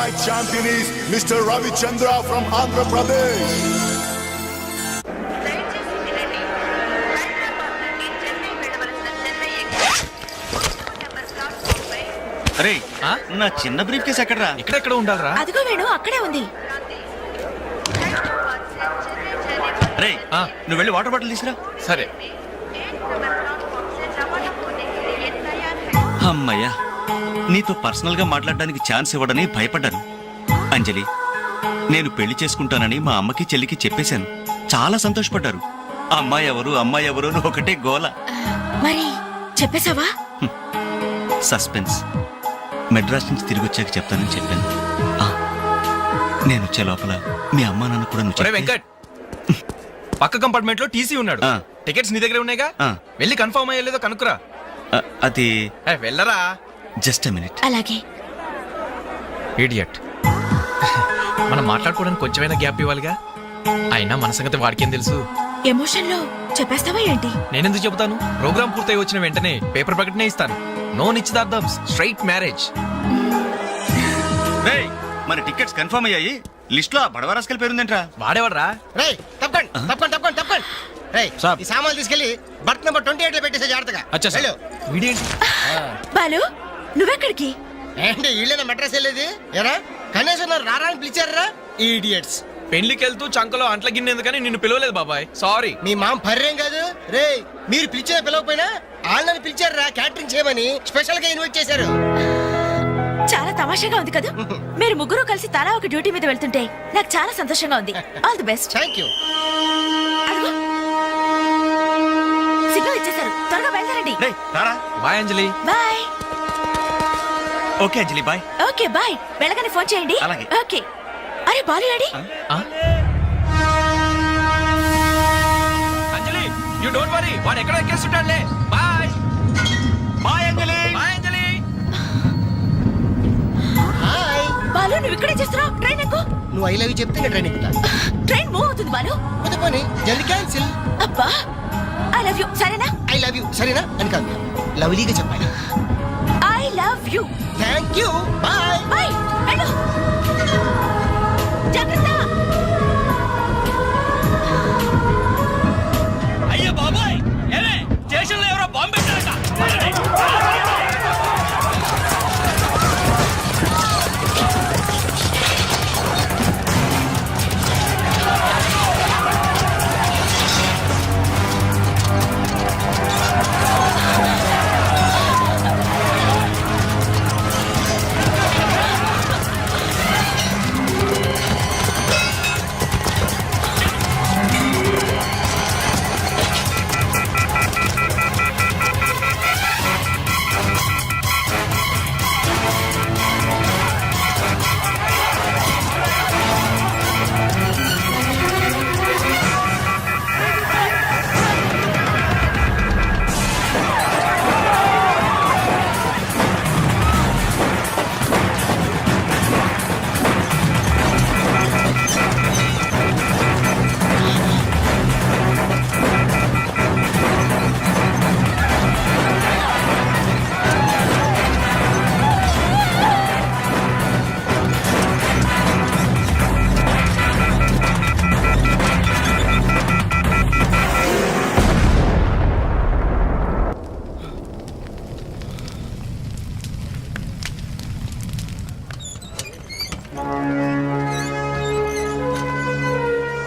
fight champion is Mr. Ravichandra from Andhra Pradesh. అరే నా చిన్న బ్రీఫ్ కేసు ఎక్కడరా? ఇక్కడెక్కడ ఉండాలరా? అదిగో వేణు అక్కడే ఉంది. రే నువ్వు వెళ్ళి వాటర్ బాటిల్ తీసురా. సరే. అమ్మయ్యా, నీతో పర్సనల్ గా మాట్లాడడానికి ఛాన్స్ ఇవ్వడని భయపడ్డాను. అంజలి, నేను పెళ్లి చేసుకుంటానని మా అమ్మకి చెల్లికి చెప్పేశాను. చాలా సంతోషపడ్డారు. అమ్మాయి ఎవరు అమ్మాయి ఎవరు అని ఒకటే గోల. మరి చెప్పేశావా? సస్పెన్స్. మెడ్రాస్ నుంచి తిరిగి వచ్చాక చెప్తానని చెప్పాను. నేను వచ్చే లోపల మీ అమ్మా నాన్న కూడా నువ్వు వెంకట్, పక్క కంపార్ట్మెంట్ లో టీసీ ఉన్నాడు. టికెట్స్ నీ దగ్గర ఉన్నాయిగా, వెళ్ళి కన్ఫర్మ్ అయ్యలేదో కనుక్కురా. అది వెళ్ళరా. Just a minute. అలాగే. ఇడియట్. మనం మాట్లాడుకోవడానికి కొంచెమైనా గ్యాప్ ఇవ్వాలిగా. అయినా మన సంగతి వాడికేం తెలుసు? ఎమోషన్ లో చెప్పేస్తావా ఏంటి? నేనెందుకు చెబుతాను? ప్రోగ్రామ్ పూర్తయి వచ్చిన వెంటనే పేపర్ ప్రకటనే ఇస్తాను. నో నిశ్చితార్థం, స్ట్రైట్ మ్యారేజ్. మన టికెట్స్ కన్ఫర్మ్ అయ్యాయి. లిస్ట్ లో బడవరాస్కల్ పేరుందేంట్రా? వాడేవాడ్రా? రేయ్ తప్పకండి తప్పకండి తప్పకండి తప్పకండి. రేయ్ ఈ సామాన్లు తీసుకెళ్ళి బర్త్ నెంబర్ 28 లో పెట్టేసే జాగ్రత్తగా. అచ్చా సార్. వీడేంటి? బాలు నువ్వెక్కడికి? ఏంటి వీళ్ళైనా మెడ్రాస్ వెళ్ళేది? ఎరా కనీసం నన్ను రారా అని పిలిచారా? ఈడియట్స్. పెళ్లికి వెళ్తూ చంకలో అంట్ల గిన్నె ఎందుకని నిన్ను పిలవలేదు బాబాయ్. సారీ. మీ మామ పర్రేం కాదు. రేయ్ మీరు పిలిచినా పిలవకపోయినా వాళ్ళని పిలిచారా క్యాటరింగ్ చేయమని స్పెషల్ గా ఇన్వైట్ చేశారు. చాలా తమాషాగా ఉంది కదా. మీరు ముగ్గురు కలిసి తలా ఒక డ్యూటీ మీద వెళ్తుంటే నాకు చాలా సంతోషంగా ఉంది. All the best. Thank you. Signal ఇచ్చేశారు, త్వరగా బయలుదేరండి. Bye Anjali. Bye. Okay Anjali, bye. Okay bye. వెళ్ళగానే ఫోన్ చేయండి. అలాగే. ఓకే. అరే బాలు ఏడి? అంజలి యు డోంట్ వరీ, వాడు ఎక్కడ ఎక్కేస్తుంటాడులే. Bye bye Anjali. Bye Anjali. Hi Balu నువ్వు ఇక్కడే చేస్తున్నావు? ట్రైన్ ఎక్కు. నువ్వు ఐ లవ్ యూ చెప్తే నేను ట్రైన్ ఎక్కుతా. ట్రైన్ మూవ్ అవుతుంది బాలు. పోనీ జల్దీ క్యాన్సిల్. అబ్బా ఐ లవ్ యూ. సరేనా? ఐ లవ్ యూ సరేనా అని కాదు, లవ్లీగా చెప్పాలి. I love you. Thank you. Bye bye. వెళ్ళు. జాగ్రత్త. అయ్యో బాబాయ్, ఏమే స్టేషన్ లో ఎవరో బాంబు పెట్టారట.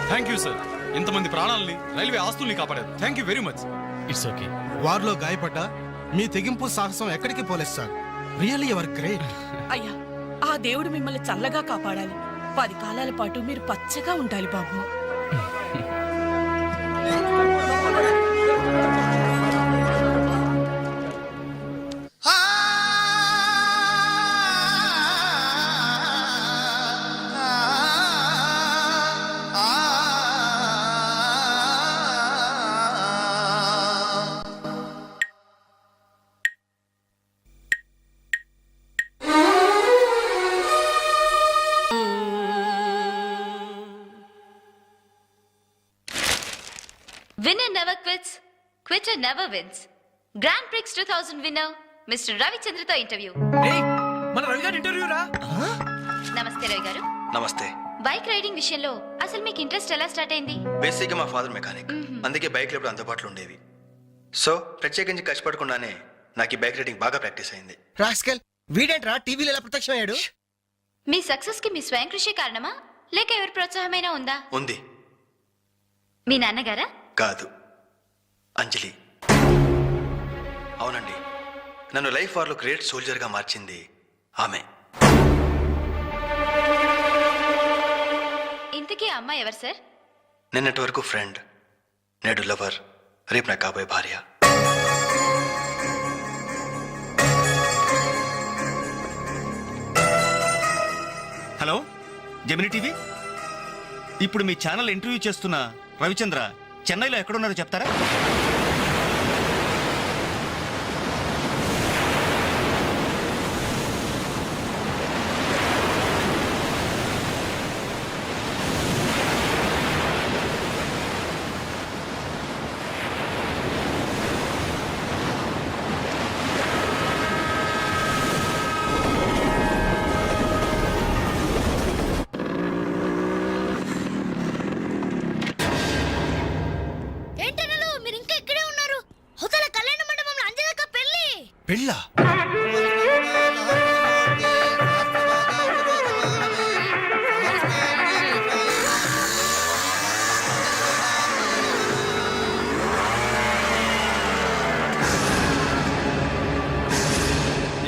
థ్యాంక్ యూ సార్, ఇంతమంది ప్రాణాలని రైల్వే ఆస్తుల్ని కాపాడారు. Thank you very much. It's okay. వారిలో గాయపడ్డ మీ తెగింపు సాహసం ఎక్కడికి పోలేదు సార్. Really your great. అయ్యా ఆ దేవుడు మిమ్మల్ని చల్లగా కాపాడాలి. 10 కాలాల పాటు మీరు పచ్చగా ఉండాలి బాబు. Winner never quits, quitter never wins. Grand Prix 2000 winner, Mr. Ravichandra to interview. మన రవి గారి ఇంటర్వ్యూ రా. నమస్తే రవి గారు. నమస్తే. బైక్ రైడింగ్ విషయంలో అసలు మీకు ఇంట్రెస్ట్ ఎలా స్టార్ట్ అయింది? బేసిక్గా మా ఫాదర్ మెకానిక్, అందుకే బైక్లు ఎప్పుడు అందుబాటులో ఉండేవి. సో ప్రత్యేకించి కష్టపడకుండానే నాకు ఈ బైక్ రైడింగ్ బాగా ప్రాక్టీస్ అయింది. రాస్కల్ వీడేంట్రా టీవీలో ఎలా ప్రత్యక్షమయ్యాడు? మీ సక్సెస్ కి మీ స్వయం కృషి కారణమా లేక ఎవరి ప్రోత్సాహమైనా ఉందా? ఉంది. మీ నాన్నగారా? కాదు, అంజలి. అవునండి, నన్ను లైఫ్ వార్లో గ్రేట్ సోల్జర్గా మార్చింది ఆమె. ఇంతకీ ఆ అమ్మాయి ఎవరు సార్? నిన్నటి వరకు ఫ్రెండ్, నేడు లవర్, రేపు నా కాబోయే భార్య. హలో జెమిని టీవీ, ఇప్పుడు మీ ఛానల్ ఇంటర్వ్యూ చేస్తున్న రవిచంద్ర చెన్నైలో ఎక్కడున్నారో చెప్తారా? ఏంటనలు మీరు ఇంకా ఇక్కడే ఉన్నారు? హోటల్ కళ్యాణ మండపంలో అంజలక్క పెళ్లి. పెళ్ళా?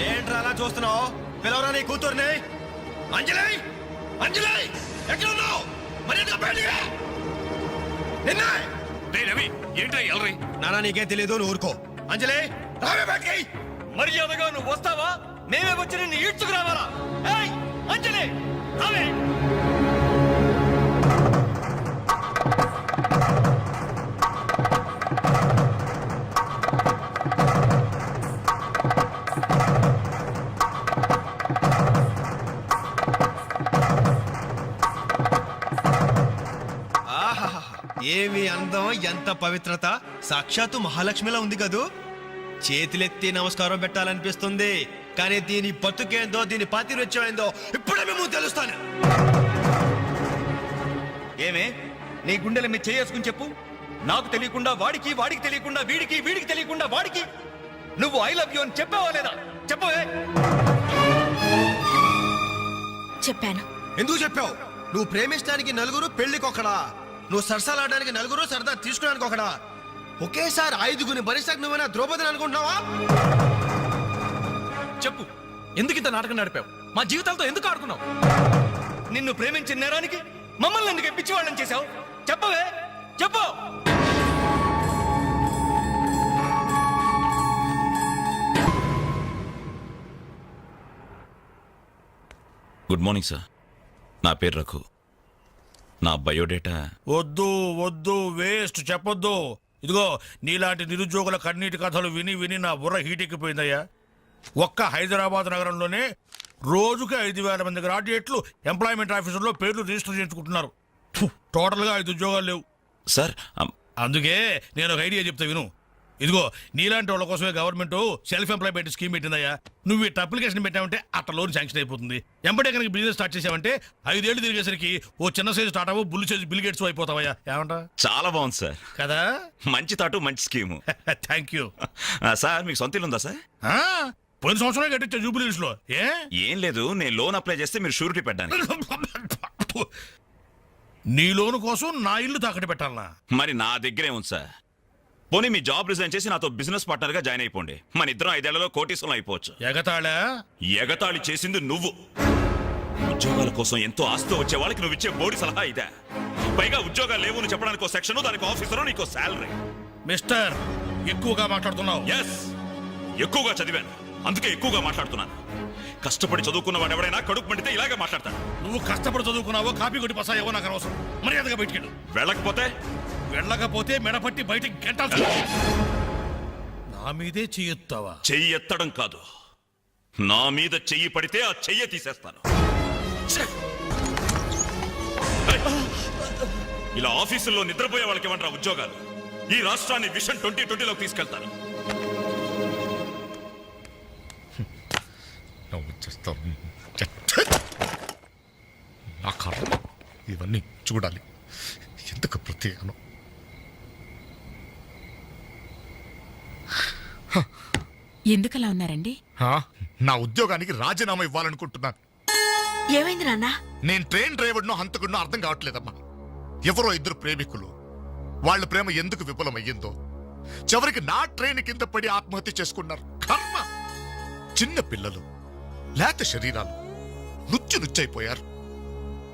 ఏంట్రా అలా చూస్తున్నావు? పిలవరా నీ కూతుర్ని. అంజలి, అంజలి ఎక్కడ ఉన్నావు? మర్యాదగా బయటికి రా. నిన్నే. రవి ఏంటో ఎల్రై? నానా నీకేం తెలియదు, నువ్వు ఊరుకో. అంజలి రావే బయటికి. మర్యాదగా నువ్వు వస్తావా? మేమే వచ్చి నిన్ను ఈడ్చుకు రావాలా? ఏయ్ అంజలి రావే. ఆహాహా, ఏమి అందం, ఎంత పవిత్రత! సాక్షాత్తు మహాలక్ష్మిలా ఉంది కదూ. చేతులెత్తి నమస్కారం పెట్టాలనిపిస్తుంది, కానీ దీని బతుకేందో, దీని పాతిరొచ్చేందో ఇప్పుడే మేము తెలుస్తాను. ఏమే నీ గుండెల మీద చేసుకుని చెప్పు. నాకు తెలియకుండా వాడికి, వాడికి తెలియకుండా వీడికి, వీడికి తెలియకుండా వాడికి నువ్వు ఐ లవ్ యూ అని చెప్పావా లేదా? చెప్పవే. చెప్పాను. ఎందుకు చెప్పావు? నువ్వు ప్రేమించడానికి నలుగురు, పెళ్లికొకడా. నువ్వు సరసాలాడడానికి నలుగురు, సరదా తీసుకోవడానికి ఒకడా. ఒకేసారి 5గురిని భరిస్తాక నువ్వైనా ద్రౌపదిని అనుకుంటున్నావా? చెప్పు, ఎందుకు ఇంత నాటకం నడిపావు? మా జీవితాలతో ఎందుకు ఆడుకున్నావు? నిన్ను ప్రేమించిన నేరానికి మమ్మల్ని ఎందుకు పిచ్చివాళ్ళని చేశావు? చెప్పవే, చెప్పు. గుడ్ మార్నింగ్ సార్, నా పేరు రఘు. నా బయోడేటా వద్దు వద్దు, వేస్ట్, చెప్పొద్దు. ఇదిగో నీలాంటి నిరుద్యోగుల కన్నీటి కథలు విని విని నా బుర్ర హీట్ ఎక్కిపోయిందయ్యా. ఒక్క హైదరాబాద్ నగరంలోనే రోజుకి 5,000 మంది గ్రాడ్యుయేట్లు ఎంప్లాయ్మెంట్ ఆఫీసుల్లో పేర్లు రిజిస్టర్ చేయించుకుంటున్నారు. టోటల్గా 5 ఉద్యోగాలు లేవు సార్. అందుకే నేను ఒక ఐడియా చెప్తా విను. ఇదిగో నీలాంటి వాళ్ళ కోసమే గవర్నమెంట్ సెల్ఫ్ ఎంప్లాయ్మెంట్ స్కీమ్ పెట్టిందయ్యా. నువ్వు ఇట్లా అప్లికేషన్ పెట్టావంటే అట్లా లోన్ శాంక్షన్ అయిపోతుంది. ఎంబడే కనుక బిజినెస్ స్టార్ట్ చేసావంటే 5 ఏళ్ళు తిరిగేసరికి ఓ చిన్న సైజు టాటావో బుల్లు సైజు బిల్ గేట్స్ అయిపోతావయ్యా. ఏమంటా? చాలా బాగుంది సార్. కదా, మంచి తాటు, మంచి స్కీము. థ్యాంక్ యూ సార్, మీకు సొంత ఇల్లు ఉందా సార్? పోయిన సంవత్సరం కట్టించా జూబిలీస్ లో. ఏం లేదు, నేను లోన్ అప్లై చేస్తే మీరు షూరిటీ పెట్టడానికి. నీ లోను కోసం నా ఇల్లు తాకట్టు పెట్టాలనా? మరి నా దగ్గరే ఉంది సార్. పోనీ మీ జాబ్ రిజైన్ చేసి నాతో బిజినెస్ పార్ట్నర్ గా జాయిన్ అయిపోండి. మన ఇద్దరం 5 ఏళ్లలో కోటీసులు అయిపోవచ్చు. ఎగతాళా? ఎగతాళి చేసింది నువ్వు. ఉద్యోగాల కోసం ఎంతో ఆస్తి వచ్చే వాళ్ళకి నువ్వు ఇచ్చే బోడి సలహా ఇదే. పైగా ఉద్యోగాలు లేవు అని చెప్పడానికి ఒక సెక్షన్, దానికి ఆఫీసరు, నీకు శాలరీ. మిస్టర్, ఎక్కువగా మాట్లాడుతున్నావు. ఎస్, ఎక్కువగా చదివాను, అందుకే ఎక్కువగా మాట్లాడుతున్నాను. కష్టపడి చదువుకున్న వాడు ఎవడైనా కడుపు మండితే ఇలాగే మాట్లాడతాడు. నువ్వు కష్టపడి చదువుకున్నావో, కాపీ కొట్టి పసాయేవో నాకు అనవసరం. మర్యాదగా బయటికి వెళ్ళకపోతే మెడపట్టి బయటికి గెంటాల్సి. నా మీదే చెయ్యెత్తావా? చెయ్యి ఎత్తడం కాదు, నా మీద చెయ్యి పడితే ఆ చెయ్యి తీసేస్తాను. ఇలా ఆఫీసుల్లో నిద్రపోయే వాళ్ళకి ఇవ్వండి ఉద్యోగాలు. ఈ రాష్ట్రాన్ని విషన్ 2020లోకి తీసుకెళ్తాను. ఆ కర్మ ఇవన్నీ చూడాలి. ఎందుకు ప్రత్యేకను? ఎందుకలా ఉన్నారండి? నా ఉద్యోగానికి రాజీనామా ఇవ్వాలనుకుంటున్నాను. ఏమైంది నాన్న? నేను ట్రైన్ డ్రైవర్నో హంతకుడినో అర్థం కావట్లేదమ్మా. ఎవరో ఇద్దరు ప్రేమికులు, వాళ్ళ ప్రేమ ఎందుకు విఫలమయ్యిందో చివరికి నా ట్రైన్ కింద పడి ఆత్మహత్య చేసుకున్నారు. కర్మ! చిన్న పిల్లలు, లేత శరీరాలు నుచ్చైపోయారు.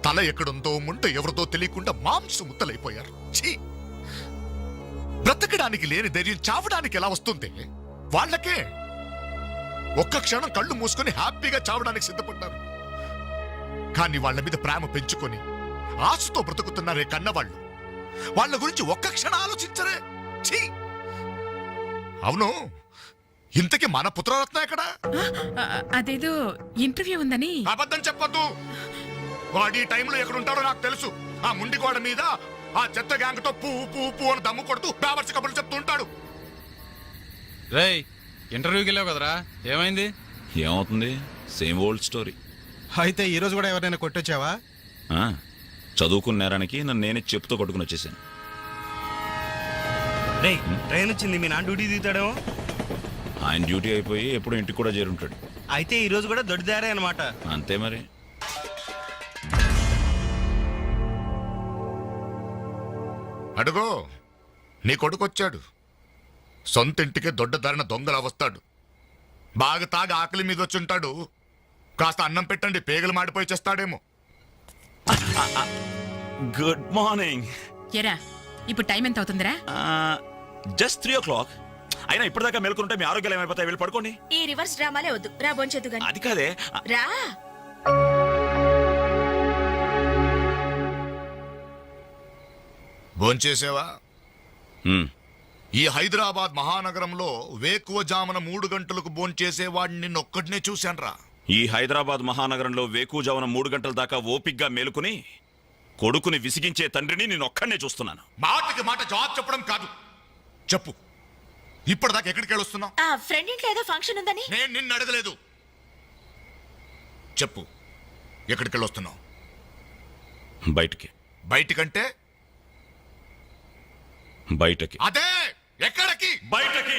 తల ఎక్కడుందో ముంట ఎవరిదో తెలియకుండా మాంసం ముద్దలైపోయారు. ఛీ! బ్రతకడానికి లేని ధైర్యం చావడానికి ఎలా వస్తుంది? వాళ్ళకే ఒక్క క్షణం కళ్ళు మూసుకొని హ్యాపీగా చావడానికి సిద్ధపడ్డారు. కానీ వాళ్ళ మీద ప్రేమ పెంచుకొని ఆశతో బ్రతుకుతున్నారే కన్నవాళ్ళు, వాళ్ళ గురించి ఒక్క క్షణం ఆలోచించరే. ఛీ! అవును, ఇంతకీ మన పుత్రరత్న ఎక్కడా? అదేదో ఇంటర్వ్యూ ఉందని. అబద్ధం చెప్పొద్దు. వాడు ఈ టైంలో ఎక్కడుంటాడో నాకు తెలుసు. ఆ ముండి గోడ మీద ఆ చెత్త గ్యాంగ్ తో పువ్వు అని దమ్ము కొడుతూ పేపర్స్ కబుర్లు చెప్తూ ఉంటాడు. రేయ్, ఇంటర్వ్యూకి వెళ్ళావు కదరా, ఏమైంది? ఏమవుతుంది? Same old story. అయితే ఈ రోజు కూడా ఎవరైనా కొట్టొచ్చావా? చదువుకున్న నేరానికి నన్ను నేనే చెప్పుతో కొట్టుకుని వచ్చేసాను. రేయ్, ట్రైన్ వచ్చింది, మీ నాన్న డ్యూటీ దిగుతాడేమో. ఆయన డ్యూటీ అయిపోయి ఎప్పుడో ఇంటికి కూడా చేరుంటాడు. అయితే ఈ రోజు కూడా దొడ్డిదారే అనమాట. అంతే మరి. అడుగో, నీ కొడుకొచ్చాడు. సొంత ఇంటికే దొడ్డదారిన దొంగలా వస్తాడు. బాగా తాగి ఆకలి మీద వచ్చుంటాడు. కాస్త అన్నం పెట్టండి, పేగలు మాడిపోయి చేస్తాడేమో. Good morning. ఎరా, ఇప్పుడు టైం ఎంత అవుతుందిరా? Just 3 o'clock. అయినా ఇప్పటిదాకా మేల్కొంటే మీ ఆరోగ్యాలు ఏమైపోతాయి? వెళ్ళి పడుకోండి. ఈ రివర్స్ డ్రామాలే వద్దు, రా బొంచెద్దు గాని. అది కాదే. రా. భోంచేసేవా? ఈ హైదరాబాద్ మహానగరంలో వేకువజామున 3 గంటలకు భోంచేసేవాడిని నిన్నొక్కడినే చూశాన్రా. ఈ హైదరాబాద్ మహానగరంలో వేకువజామున 3 గంటల దాకా ఓపిగ్గా మేలుకుని కొడుకుని విసిగించే తండ్రిని నేను ఒక్కడనే చూస్తున్నాను. మాటకి మాట జవాబు చెప్పడం కాదు. చెప్పు, ఇప్పటిదాకా ఎక్కడికి వెళ్ళొస్తున్నావు? ఆ ఫ్రెండ్ ఇంట్లో ఏదో ఫంక్షన్ ఉందని. నేను నిన్ను అడగలేదు. చెప్పు, ఎక్కడికి వెళ్ళొస్తున్నావు? బయటికి. బయటికంటే? బయటకి. అదే, ఎక్కడికి? బయటకి.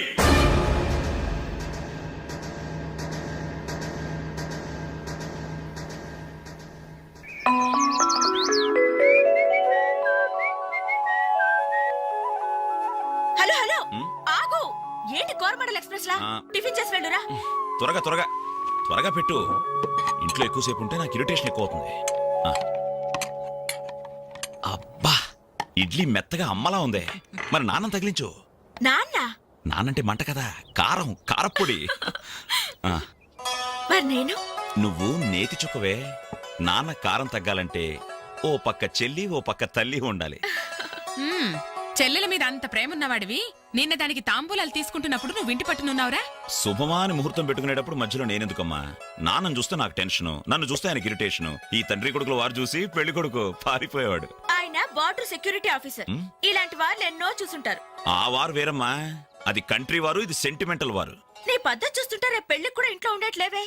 హలో హలో, ఆగు. ఏంటి కోరమండల్ ఎక్స్ప్రెస్ లా? టిఫిన్ చేసి వెళ్ళురా. త్వరగా త్వరగా త్వరగా పెట్టు. ఇంట్లో ఎక్కువసేపు ఉంటే నాకు ఇరిటేషన్ ఎక్కువ అవుతుంది. అబ్బా, ఇడ్లీ మెత్తగా అమ్మలా ఉందే. మరి నాన్న తగిలించు. నాన్న? నానంటే మంట కదా, కారం, కారప్పొడి. మరి నేను? నువ్వు నేతి చుక్కవే. నాన్న కారం తగ్గాలంటే ఓ పక్క చెల్లి ఓ పక్క తల్లి ఉండాలి. చెల్లెల మీద అంత ప్రేమ ఉన్నవాడివి, నిన్న దానికి తాంబూలాలు తీసుకుంటున్నప్పుడు నువ్వు ఇంటి పట్టునున్నావురా? శుభమాని ముహూర్తం పెట్టుకునేటప్పుడు మధ్యలో నేనెందుకమ్మా? నాన్నను చూస్తే నాకు టెన్షన్, నన్ను చూస్తే ఆయనకి ఇరిటేషన్. ఈ తండ్రి కొడుకులు వారు చూసి పెళ్లి కొడుకు పారిపోయేవాడు. ఆయన బార్డర్ సెక్యూరిటీ ఆఫీసర్. ఇలాంటి వాళ్ళు ఎన్నో చూసుంటారు. ఆ వారు వేరమ్మా, అది కంట్రీ వారు, ఇది సెంటిమెంటల్ వారు. నీ పద్ధతి చూస్తుంటే రేపు పెళ్లికి కూడా ఇంట్లో ఉండట్లేవే.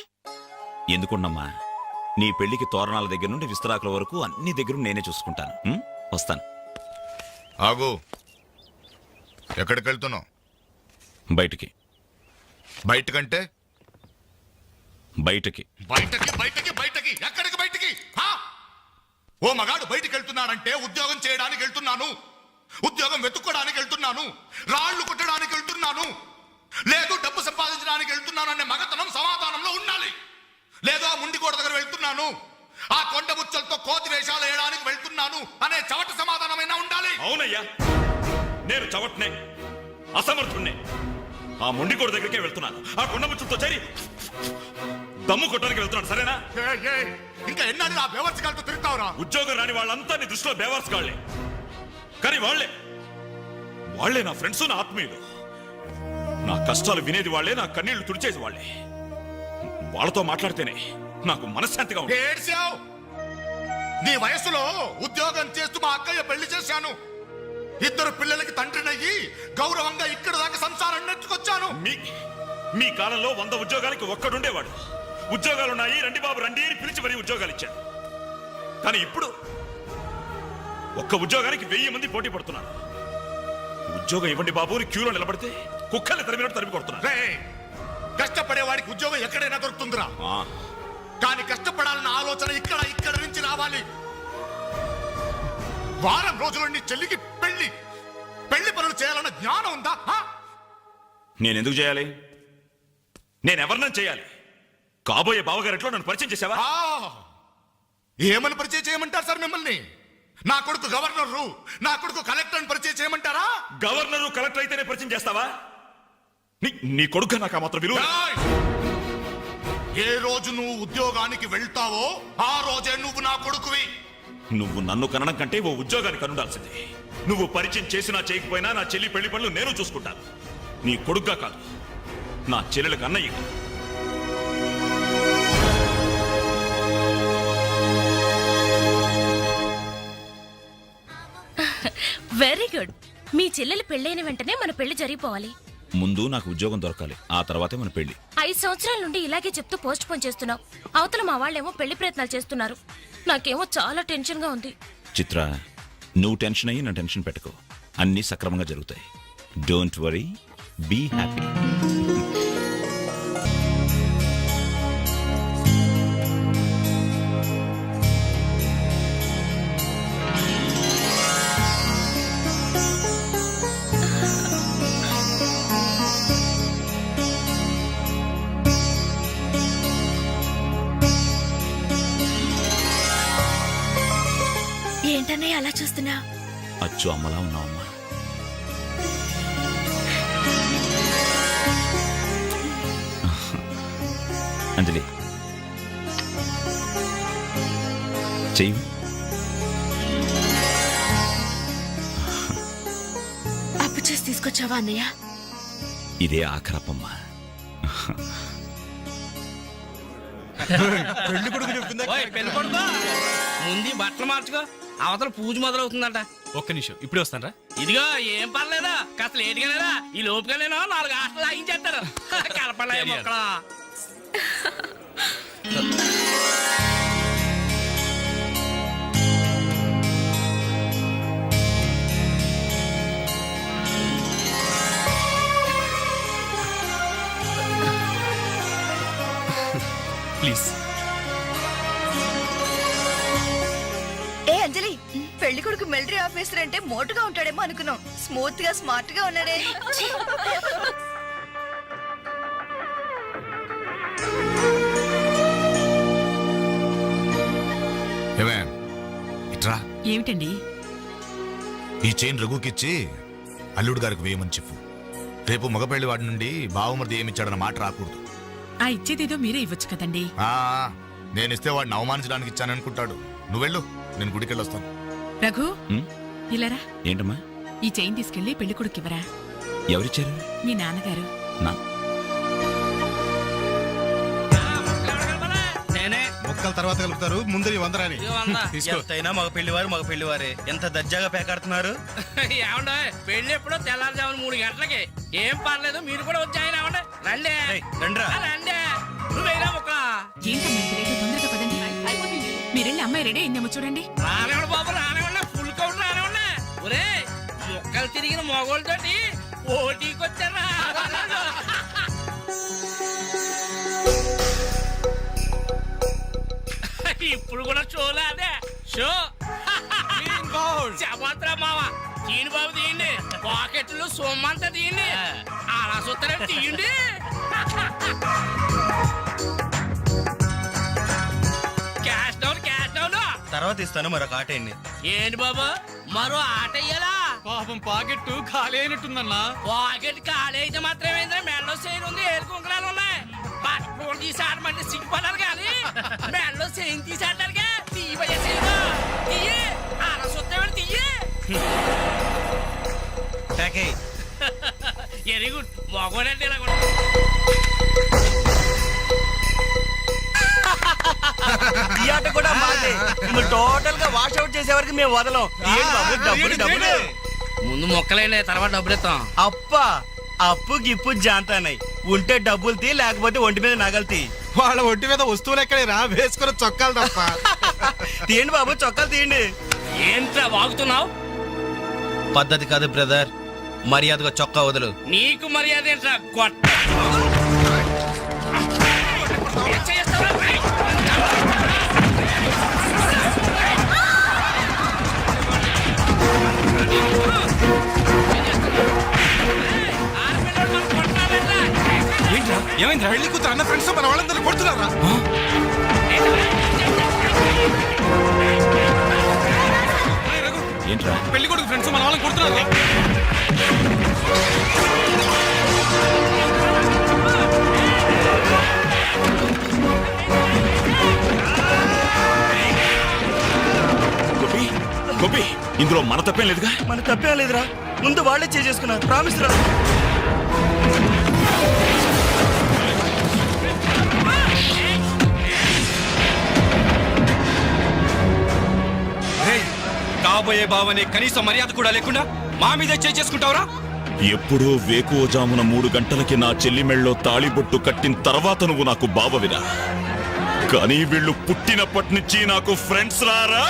ఎందుకున్నమ్మా? నీ పెళ్లికి తోరణాల దగ్గర నుండి విస్తరాకుల వరకు అన్ని దగ్గర నేనే చూసుకుంటాను. వస్తాను. ఆగు, ఎక్కడికి వెళ్తున్నావు? బయటికి. బయటకంటే? బయటకి. బయటకి బయటకి బయటకి ఎక్కడికి బయటికి? ఓ మగాడు బయటికి వెళ్తున్నాడంటే ఉద్యోగం చేయడానికి వెళ్తున్నాను, ఉద్యోగం వెతుక్కోడానికి వెళ్తున్నాను, రాళ్లు కొట్టడానికి వెళ్తున్నాను, లేదు డబ్బు సంపాదించడానికి వెళ్తున్నాను అనే మగతనం సమాధానంలో ఉండాలి. లేదు ఆ ముండి గోడ దగ్గర వెళ్తున్నాను, ఆ కొండ ముచ్చలతో కోతి వేషాలు వేయడానికి వెళ్తున్నాను అనే చవట సమాధానమైనా ఉండాలి. అవునయ్యా, నేను చవట్నే, అసమర్థుణ్ణే. ఆ మొండికోడ దగ్గరికే వెళ్తున్నాను, ఆ కొండ ముచ్చులతో చేరి దమ్ము కొట్టడానికి వెళ్తున్నాను. సరేనా? ఇంకా ఎన్నాళ్ళు నా బేవర్స్ గారితో తిరుగుతావురా? ఉద్యోగం రాని వాళ్ళంతా నీ దృష్టిలో బేవర్స్ గాళ్లే. కానీ వాళ్లే నా ఫ్రెండ్స్, నా ఆత్మీయులు. నా కష్టాలు వినేది వాళ్లే, నా కన్నీళ్లు తుడిచేది వాళ్లే. వాళ్ళతో మాట్లాడితేనే నాకు మనశ్శాంతిగా ఉంది. ఏడ్చావు? నీ వయసులో ఉద్యోగం చేస్తూ మా అక్కయ్య పెళ్లి చేశాను, 2 పిల్లలకి తండ్రినయ్యి గౌరవంగా ఇక్కడ దాకా సంసారం నెట్టుకొచ్చాను. మీ కాలంలో 100 ఉద్యోగాలకి ఒక్కడుండేవాడు. ఉద్యోగాలున్నాయి, రండి బాబు రండి అని పిలిచి మరీ ఉద్యోగాలు ఇచ్చాడు. కానీ ఇప్పుడు ఒక్క ఉద్యోగానికి 1000 మంది పోటీ పడుతున్నారు. ఉద్యోగం ఇవ్వండి బాబు అని క్యూలో నిలబడితే కుక్కల్ని తరిమినట్టు తరిమి కొడుతున్నారు. కష్టపడేవాడికి ఉద్యోగం ఎక్కడైనా దొరుకుతుందిరా, కానీ కష్టపడాలన్న ఆలోచన ఇక్కడ నుంచి రావాలి. వారం రోజుల నీ చెల్లికి పెళ్లి పనులు చేయాలన్న జ్ఞానం ఉందా? నేనెందుకు చేయాలి? నేనెవరినని చేయాలి? కాబోయే బావగారెట్లో నన్ను పరిచయం చేసావా? ఏమని పరిచయం చేయమంటారు సార్ మిమ్మల్ని? నా కొడుకు గవర్నరు, నా కొడుకు కలెక్టర్ పరిచయం చేయమంటారా? గవర్నరు కలెక్టర్ అయితేనే పరిచయం చేస్తావా? నీ కొడుకు నాకు మాత్రం విలువ. ఏ రోజు నువ్వు ఉద్యోగానికి వెళ్తావో ఆ రోజే నువ్వు నా కొడుకువి. నువ్వు నన్ను కనడం కంటే ఓ ఉద్యోగానికి కనుండాల్సింది. నువ్వు పరిచయం చేసినా చేయకపోయినా నా చెల్లి పెళ్లి పనులు నేను చూసుకుంటాను. నీ కొడుగ్గా కాదు, నా చెల్లెలకు అన్నయ్యగా. Very good. మీ చెల్లెలు పెళ్ళైన వెంటనే మన పెళ్లి జరిగిపోవాలి. ముందు నాకు ఉద్యోగం దొరకాలి, ఆ తర్వాతే మన పెళ్లి. 5 సంవత్సరాల నుండి ఇలాగే చెప్తూ పోస్ట్ పోన్ చేస్తున్నావు. అవతల మా వాళ్ళేమో పెళ్లి ప్రయత్నాలు చేస్తున్నారు. నాకేమో చాలా టెన్షన్ గా ఉంది. చిత్ర, నువ్వు టెన్షన్ అయ్యి నా టెన్షన్ పెట్టుకో. అన్నీ సక్రమంగా జరుగుతాయి. Don't worry, be happy. ఏంటన్నయ్య అలా చూస్తున్నా? అచ్చు అమ్మలా ఉన్నావమ్మా. అంజలి, చెయ్యి. అప్పు చేసి తీసుకొచ్చావా అన్నయ్య? ఇదే ఆఖరప్పమ్మా. పెళ్లి కొడుకు చెప్పిందా? పెళ్లి కొడుకో ముందు బట్టలు మార్చుకో, అవతల పూజ మొదలవుతుందంట. ఒక్క నిమిషం, ఇప్పుడే వస్తానరా. ఇదిగో ఏం పర్లేదా, కాస్త లేటుగానేరా. ఈ లోపుగానేనా 4 హాస్టల్ లాగించేస్తారు. కలపలే మొక్కలా. ప్లీజ్. ఏ అంజలి, పెళ్లి కొడుకు మిలిటరీ ఆఫీసర్ అంటే మోటుగా ఉంటాడేమో అనుకున్నాం. స్మూత్ గా స్మార్ట్ గా ఉన్నాడే. ఇట్రా, ఏమిటండి? ఈ చైన్ రఘుకిచ్చి అల్లుడు గారికి వేయమని చెప్పు. రేపు మగపెళ్లి వాడి నుండి బావమరిది ఏమిచ్చాడన్న మాట రాకూడదు. ఆ ఇచ్చేదేదో మీరే ఇవ్వచ్చు కదండి. నేనిస్తే వాడిని అవమానించడానికి ఇచ్చాననుకుంటాడు. నువ్వెళ్ళు, నేను గుడికెళ్ళొస్తాను. రఘు, ఇలారా. ఏంటమ్మా? ఈ చైన్ తీసుకెళ్లి పెళ్లి కొడుకు ఇవ్వరా. ఎవరిచ్చారు? మీ నాన్నగారు. మొక్కల తర్వాత కలుపుతారు, ముందు ఈ 100 రాని ఎంతైనా మగ పెళ్లివారే ఎంత దర్జాగా పేకాడుతున్నారు. ఏమండ పెళ్లి ఎప్పుడో తెల్లారుజామున 3 గంటలకి. ఏం పర్లేదు, మీరు కూడా వచ్చాయన. రండి రండిరా. రండి. నువ్వేనా మొక్క? ఏంటమ్మా ఇంత లేటు? తొందరగా పదండి. మీరెళ్ళి అమ్మాయి రెడీ అయిందేమో చూడండి. రానివ్వండి బాబు, రానివ్వండి. ఫుల్ కౌంట్ రానివ్వండి. ఒరే, మొక్కలు తిరిగిన మొగోళ్ళతోటి పోటీకి వచ్చారా? ఇప్పుడు కూడా షోలా? అదే షో. చెప్పత్రా మావా, తీయండి బాబు, తీయండి. పాకెట్లు సొమ్మంతా తీయండి. అలా చూస్తారే, తీయండి. Cash down, cash down. తర్వాత ఇస్తాను, మరొక ఆట ఏంటి? ఏంటి బాబు, మరో ఆట ఇయ్యాలా? పాపం పాకెట్టు ఖాళీ అయినట్టుందన్నా. పాకెట్ ఖాళీ అయితే మాత్రమేంద్ర, మెడలో చైన్ ఉంది, ఏడు కుంకరాలు ఉన్నాయి. పట్టుకోండి తీసి ఆడమంటే సిగ్గుపడాలి కానీ మెడలో చైన్ తీసి ఆడడానికి తీయబోయే చైన్ తీయి. అలా చూస్తామని తీయి. Very good. మగోడండి ఇలా కూడా. ఈ ఆట కూడా మాదే. టోటల్ గా వాష్ అవుట్ చేసే వరకు మేము వదలం. డబ్బులు ముందు మొక్కలైనా తర్వాత డబ్బులు ఇస్తాం. అప్పు గిప్పు జాంతానాయి. ఉంటే డబ్బులు తీ, లేకపోతే ఒంటి మీద నగలు తీ. వాళ్ళ ఒంటి మీద వస్తువులు ఎక్కడే రా, వేసుకుని చొక్కాలు తప్ప. తీయండి బాబు, చొక్కాలు తీయండి. ఏంట్రా వాగుతున్నావు? పద్ధతి కాదు బ్రదర్, మర్యాదగా చొక్కా వదులు. నీకు మర్యాద ఏంట్రా గొట్ట? ఏం చేస్తావురా? రేయ్! ఆడపిల్లలు మనం కొట్టాలంట్రా. ఏంట్రా ఏమైందిరా? పెళ్లి కూతురు అన్న ఫ్రెండ్స్ మన వాళ్ళందరూ కొడుతున్నారా? ఏంట్రా? పెళ్లి కొడుకు ఫ్రెండ్స్ మన వాళ్ళని కొడుతున్నారా? గోపి గోపి, ఇందులో మన తప్పేం లేదుగా? మన తప్పే లేదురా, ముందు వాళ్ళే చేసుకున్నారు. ప్రామిస్ రా. కాబోయే బావని కనీసం మర్యాద కూడా లేకుండా మా మీద చేసుకుంటావురా? ఎప్పుడో వేకువజామున 3 గంటలకి నా చెల్లి మెళ్ళలో తాళిబొట్టు కట్టిన తర్వాత నువ్వు నాకు బావవిరా, కానీ వీళ్ళు పుట్టినప్పటి నుంచి నాకు ఫ్రెండ్స్ రారా.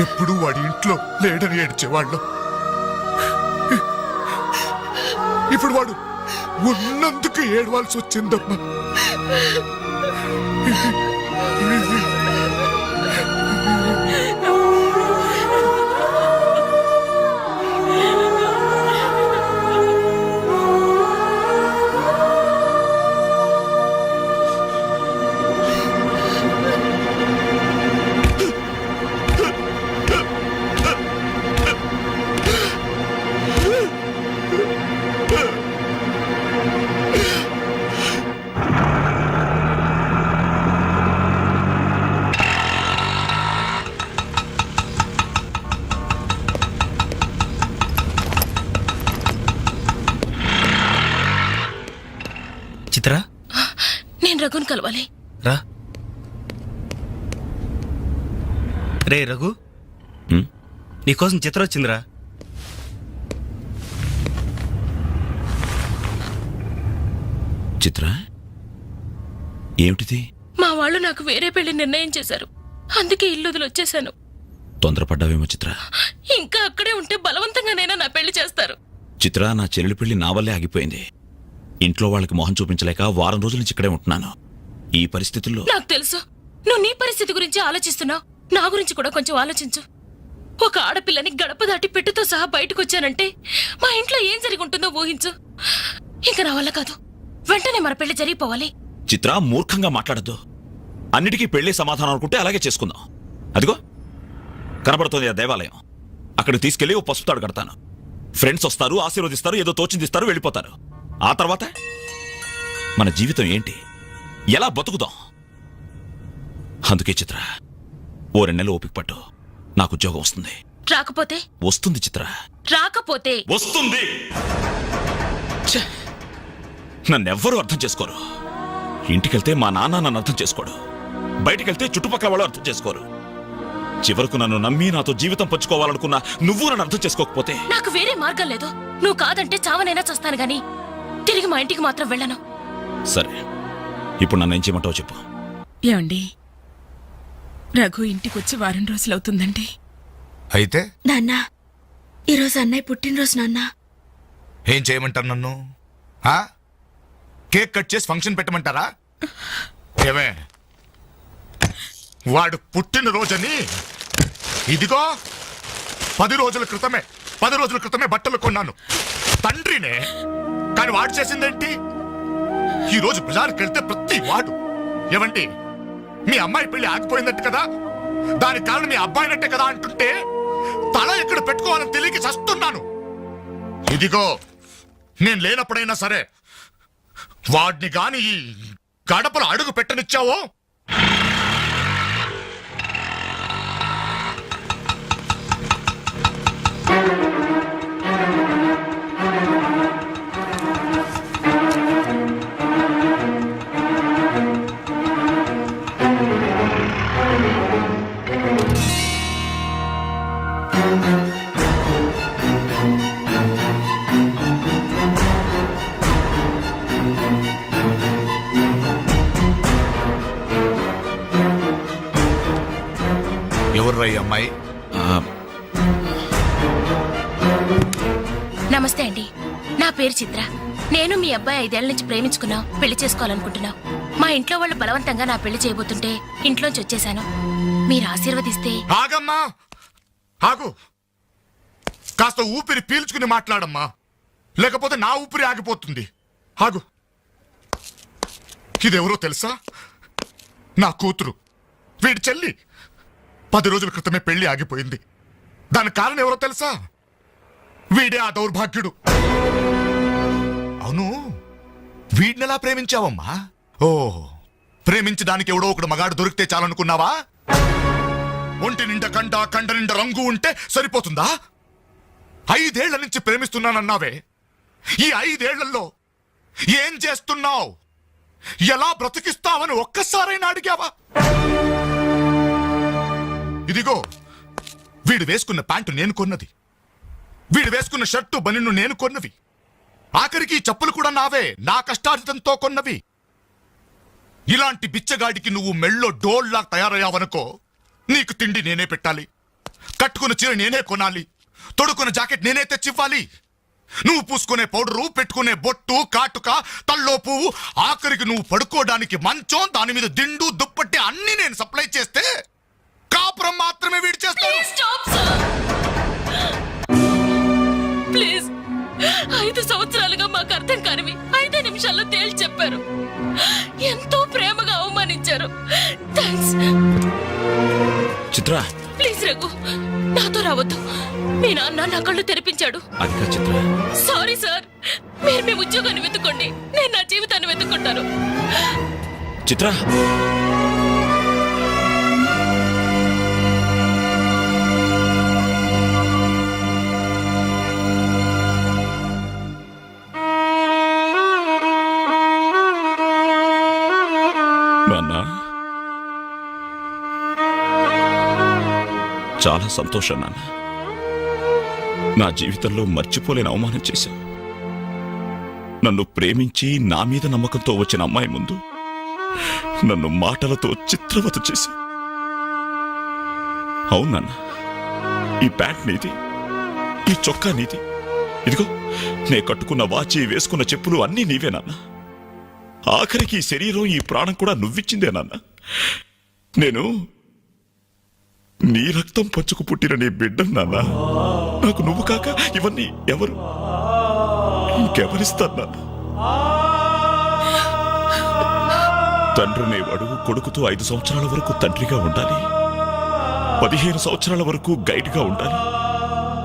ఎప్పుడు వాడి ఇంట్లో లేడని ఏడ్చేవాళ్ళు. ఇప్పుడు వాడు ఉన్నందుకు ఏడవాల్సి వచ్చిందమ్మా. చిత్ర, నేను రఘుని కలవాలి. రా. రే రఘు, నీకోసం చిత్ర వచ్చిందిరా. చిత్ర, ఏమిటిది? మా వాళ్ళు నాకు వేరే పెళ్లి నిర్ణయం చేశారు, అందుకే ఇల్లు వదిలి వచ్చేసాను. తొందరపడ్డావేమో చిత్ర. ఇంకా అక్కడే ఉంటే బలవంతంగానైనా నా పెళ్లి చేస్తారు. చిత్ర, నా చెల్లెలి పెళ్లి నా వల్లే ఆగిపోయింది. ఇంట్లో వాళ్ళకి మొహం చూపించలేక వారం రోజుల నుంచి ఇక్కడే ఉంటున్నాను. ఈ పరిస్థితుల్లో నాకు తెలుసు నువ్వు నీ పరిస్థితి గురించి ఆలోచిస్తున్నావు, నా గురించి కూడా కొంచెం ఆలోచించు. ఒక ఆడపిల్లని గడప దాటి పెట్టుతో సహా బయటకు వచ్చానంటే మా ఇంట్లో ఏం జరిగి ఉంటుందో ఊహించు. ఇంకా నా వల్ల కాదు, వెంటనే మన పెళ్లి జరిగిపోవాలి. చిత్ర, మూర్ఖంగా మాట్లాడద్దు. అన్నిటికీ పెళ్లి సమాధానం అనుకుంటే అలాగే చేసుకుందాం. అదిగో కనబడుతోంది ఆ దేవాలయం, అక్కడికి తీసుకెళ్లి ఓ పసుపు తాడు కడతాను. ఫ్రెండ్స్ వస్తారు, ఆశీర్వదిస్తారు, ఏదో తోచిందిస్తారు, వెళ్ళిపోతారు. ఆ తర్వాత మన జీవితం ఏంటి, ఎలా బతుకుదాం? అందుకే చిత్ర, ఓ 2 నెలలు ఓపిక పట్టు, నాకు ఉద్యోగం వస్తుంది. రాకపోతే? వస్తుంది చిత్ర. రాకపోతే? వస్తుంది. నన్నెవ్వరూ అర్థం చేసుకోరు. ఇంటికెళ్తే మా నాన్న నన్ను అర్థం చేసుకోడు, బయటికెళ్తే చుట్టుపక్కల వాళ్ళు అర్థం చేసుకోరు. చివరకు నన్ను నమ్మి నాతో జీవితం పంచుకోవాలనుకున్నా నువ్వు నన్ను అర్థం చేసుకోకపోతే? నాకు వేరే మార్గం లేదు. నువ్వు కాదంటే చావనైనా చస్తాను గాని తిరిగి మా ఇంటికి మాత్రం వెళ్ళను. సరే, ఇప్పుడు నన్ను ఏం చేయమంటావు చెప్పు. ఏమండి, రఘు ఇంటికి వచ్చి వారం రోజులవుతుందండి. అయితే నాన్న, ఈరోజు అన్నయ్య పుట్టినరోజు నాన్న. ఏం చేయమంటారు నన్ను? కేక్ కట్ చేసి ఫంక్షన్ పెట్టమంటారా? ఏమే, వాడు పుట్టినరోజని ఇదిగో 10 రోజుల క్రితమే బట్టలు కొన్నాను. తండ్రినే, కానీ వాడు చేసిందేంటి? ఈ రోజు బజార్కి వెళ్తే ప్రతి వాడు ఏమండి మీ అమ్మాయి పెళ్లి ఆగిపోయిందంటే కదా, దానికి కారణం మీ అబ్బాయినట్టే కదా అంటుంటే తల ఎక్కడ పెట్టుకోవాలని తెలియక చస్తున్నాను. ఇదిగో నేను లేనప్పుడైనా సరే వాడిని గాని ఈ గడపలు అడుగు పెట్టనిచ్చావో ఎవర్రా ఈ అమ్మాయి? నమస్తే అండి, నా పేరు చిత్ర. నేను మీ అబ్బాయి 5 ఏళ్ల నుంచి ప్రేమించుకున్నాం, పెళ్లి చేసుకోవాలనుకుంటున్నాం. మా ఇంట్లో వాళ్ళు బలవంతంగా నా పెళ్లి చేయబోతుంటే ఇంట్లోంచి వచ్చేసాను. మీరు ఆశీర్వదిస్తే. ఆగమ్మా, ఆగు. కాస్త ఊపిరి పీల్చుకుని మాట్లాడమ్మా, లేకపోతే నా ఊపిరి ఆగిపోతుంది. ఆగు. ఇదెవరో తెలుసా? నా కూతురు, వీడి చెల్లి. 10 రోజుల క్రితమే పెళ్లి ఆగిపోయింది. దానికి కారణం ఎవరో తెలుసా? వీడే ఆ దౌర్భాగ్యుడు. అవును, వీడినెలా ప్రేమించావమ్మా? ఓ, ప్రేమించడానికి ఎవడో ఒకడు మగాడు దొరికితే చాలనుకున్నావా? ఒంటి నిండా కండ నిండా రంగు ఉంటే సరిపోతుందా? 5 ఏళ్ల నుంచి ప్రేమిస్తున్నానన్నావే, ఈ 5 ఏళ్లలో ఏం చేస్తున్నావు? ఎలా బ్రతికిస్తావని ఒక్కసారైనా అడిగావా? ఇదిగో, వీడు వేసుకున్న ప్యాంటు నేను కొన్నది, వీడు వేసుకున్న షర్టు బనిన్ను నేను కొన్నవి, ఆఖరికి ఈ చెప్పులు కూడా నావే, నా కష్టార్జితంతో కొన్నవి. ఇలాంటి బిచ్చగాడికి నువ్వు మెళ్ళో డోల్లా తయారయ్యావనుకో, నీకు తిండి నేనే పెట్టాలి, కట్టుకున్న చీర నేనే కొనాలి, తొడుకున్న జాకెట్ నేనే తెచ్చివ్వాలి. నువ్వు పూసుకునే పౌడరు, పెట్టుకునే బొట్టు, కాటుక, తల్లో పువ్వు, ఆఖరికి నువ్వు పడుకోవడానికి మంచం, దాని మీద దిండు, దుప్పట్టి అన్ని నేను సప్లై చేస్తే కాపురం మాత్రమే వీడి చేస్తాడు. ప్లీజ్, 5 సంవత్సరాలుగా మాకు అర్థం కానివి 5 నిమిషాల్లో తేల్చి చెప్పారు. ఎంతో ప్రేమగా అవమానించారు. థాంక్స్. చిత్ర, ప్లీజ్ రఘు, నాతో రావద్దు. మీ నాన్న నా కళ్ళు తెరిపించాడు. అదిగా చిత్ర. సారీ సార్, మీరు మీ ఉద్యోగాన్ని వెతుక్కోండి, నేను నా జీవితాన్ని వెతుక్కుంటాను. చిత్ర, నాన్న, చాలా సంతోషం నాన్న. నా జీవితంలో మర్చిపోలేని అవమానం చేశావు. నన్ను ప్రేమించి నా మీద నమ్మకంతో వచ్చిన అమ్మాయి ముందు నన్ను మాటలతో చిత్రవత చేశావు. అవునన్నా, ఈ ప్యాంట్ నీది, ఈ చొక్కా నీది, ఇదిగో నే కట్టుకున్న వాచి, వేసుకున్న చెప్పులు అన్నీ నీవేనన్నా. ఆఖరికి ఈ శరీరం, ఈ ప్రాణం కూడా నువ్విచ్చిందే నాన్న. నేను నీ రక్తం పంచుకు పుట్టిన నీ బిడ్డను నాన్న. నాకు నువ్వు కాక ఇవన్నీ ఎవరు, ఇంకెవరిస్తారు నాన్న? తండ్రినేవాడు కొడుకుతో 5 సంవత్సరాల వరకు తండ్రిగా ఉండాలి, 15 సంవత్సరాల వరకు గైడ్గా ఉండాలి,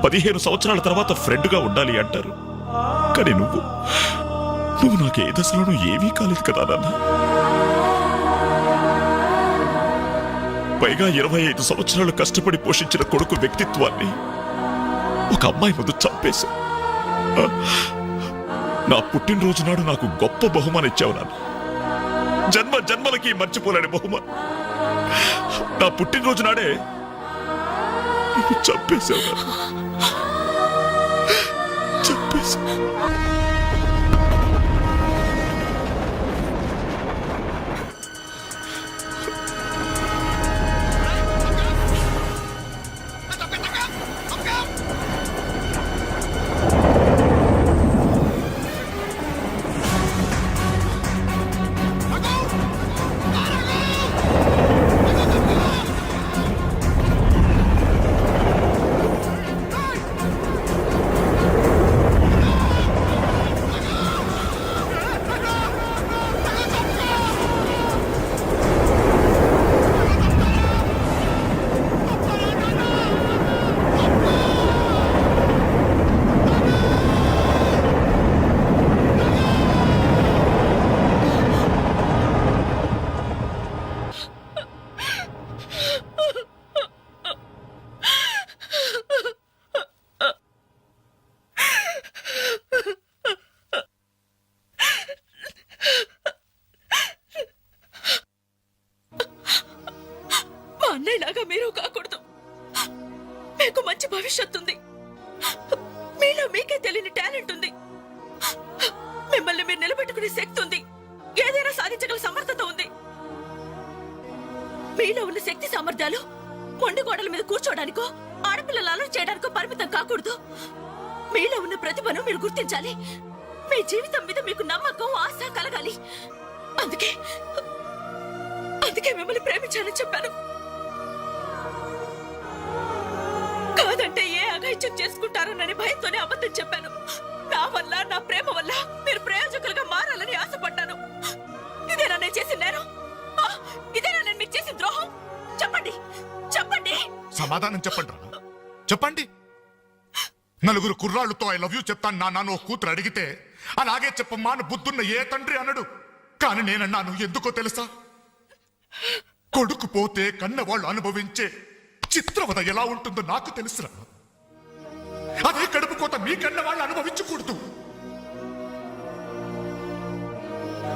15 సంవత్సరాల తర్వాత ఫ్రెండ్గా ఉండాలి అంటారు. కానీ నువ్వు నాకు ఏ దశలోనూ ఏమీ కాలేదు కదా నాన్న. పైగా 25 సంవత్సరాలు కష్టపడి పోషించిన కొడుకు వ్యక్తిత్వాన్ని ఒక అమ్మాయి ముందు చంపేశా. నా పుట్టినరోజు నాడు నాకు గొప్ప బహుమానం ఇచ్చావు నాన్న. జన్మలకి మర్చిపోలేని బహుమానం. నా పుట్టినరోజు నాడే నువ్వు చంపేశావు నాన్న. చంపేశావు. నాలాగా మీరు కాకూడదు. మీకు మంచి భవిష్యత్తు ఉంది. మీలో మీకే తెలియని టాలెంట్ ఉంది. మిమ్మల్ని మీరు నిలబెట్టుకునే శక్తి ఉంది. ఏదైనా సాధించగల సమర్థత ఉంది. మీలో ఉన్న శక్తి సామర్థ్యాలు మొండి గోడల మీద కూర్చోడానికో ఆడపిల్లలు అలర్ట్ చేయడానికో పరిమితం కాకూడదు. మీలో ఉన్న ప్రతిభను మీరు గుర్తించాలి. మీ జీవితం మీద మీకు నమ్మకం, ఆశ కలగాలి. అందుకే మిమ్మల్ని ప్రేమించాలని చెప్పాను. కాదంటే ఏ అఘాయిత్యం చేసుకుంటారోనని భయంతోనే అబద్ధం చెప్పాను. నా వల్ల, నా ప్రేమ వల్ల మీరు ప్రయోజకులుగా మారాలని ఆశపడ్డాను. ఇదేనా నేను చేసిన నేరం? ఇదేనా నేను మీకు చేసిన ద్రోహం? చెప్పండి, చెప్పండి. సమాధానం చెప్పండి రా. చెప్పండి. నలుగురు కుర్రాళ్ళతో ఐ లవ్ యూ చెప్తాను నాన్న ఓ కూతురు అడిగితే అలాగే చెప్పమ్మా అని బుద్ధున్న ఏ తండ్రి అనడు. కానీ నేనన్నాను. ఎందుకో తెలుసా? కొడుకు పోతే కన్నవాళ్ళు అనుభవించే చిత్రవద ఎలా ఉంటుందో నాకు తెలుసురా. అదే కడుపు కోత మీ కన్న వాళ్ళు అనుభవించకూడదు.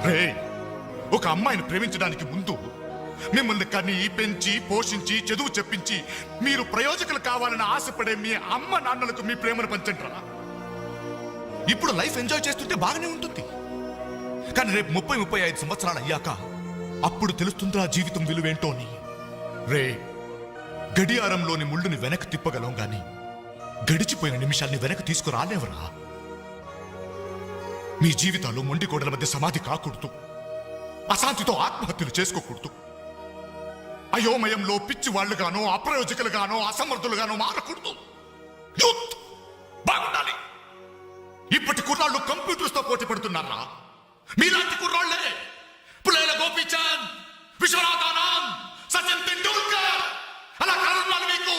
రే, ఒక అమ్మాయిని ప్రేమించడానికి ముందు మిమ్మల్ని కని పెంచి పోషించి చదువు చెప్పించి మీరు ప్రయోజకులు కావాలని ఆశపడే మీ అమ్మ నాన్నలకు మీ ప్రేమను పంచండిరా. ఇప్పుడు లైఫ్ ఎంజాయ్ చేస్తుంటే బాగానే ఉంటుంది. కానీ రేపు 30-35 సంవత్సరాలు అయ్యాక అప్పుడు తెలుస్తుందిరా జీవితం విలువేంటో అని. రే, గడియారంలోని ముళ్ళుని వెనక్కి తిప్పగలం గాని గడిచిపోయిన నిమిషాల్ని వెనక్కి తీసుకురాలేవరా. మీ జీవితాలు మొండి గోడల మధ్య సమాధి కాకూడదు. అశాంతితో ఆత్మహత్యలు చేసుకోకూడదు. అయోమయంలో పిచ్చి వాళ్ళుగానో అప్రయోజకులుగానో అసమర్థులుగానో మారకూడదు. యూత్ బాగుండాలి. ఇప్పటి కుర్రాళ్ళు కంప్యూటర్స్ తో పోటీ పడుతున్నారా? మీలాంటి కుర్రాళ్లే పులేల గోపీచంద్, విశ్వనాథ్ ఆనంద్, సచిన్ తెండూల్కర్ అలా కానున్నారు. మీకు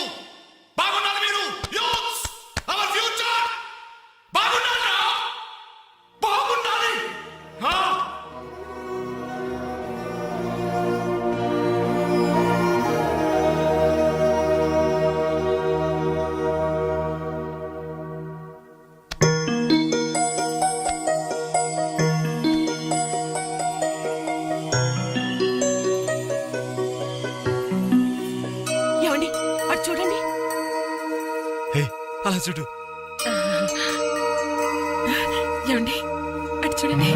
బాగున్నారు. మీరు యూత్స్, అవర్ ఫ్యూచర్. బాగున్నారా? బాగుండాలి. ఏమండి, అటు చూడండి. అలా చూడు. ఏమండి, అటు చూడండి.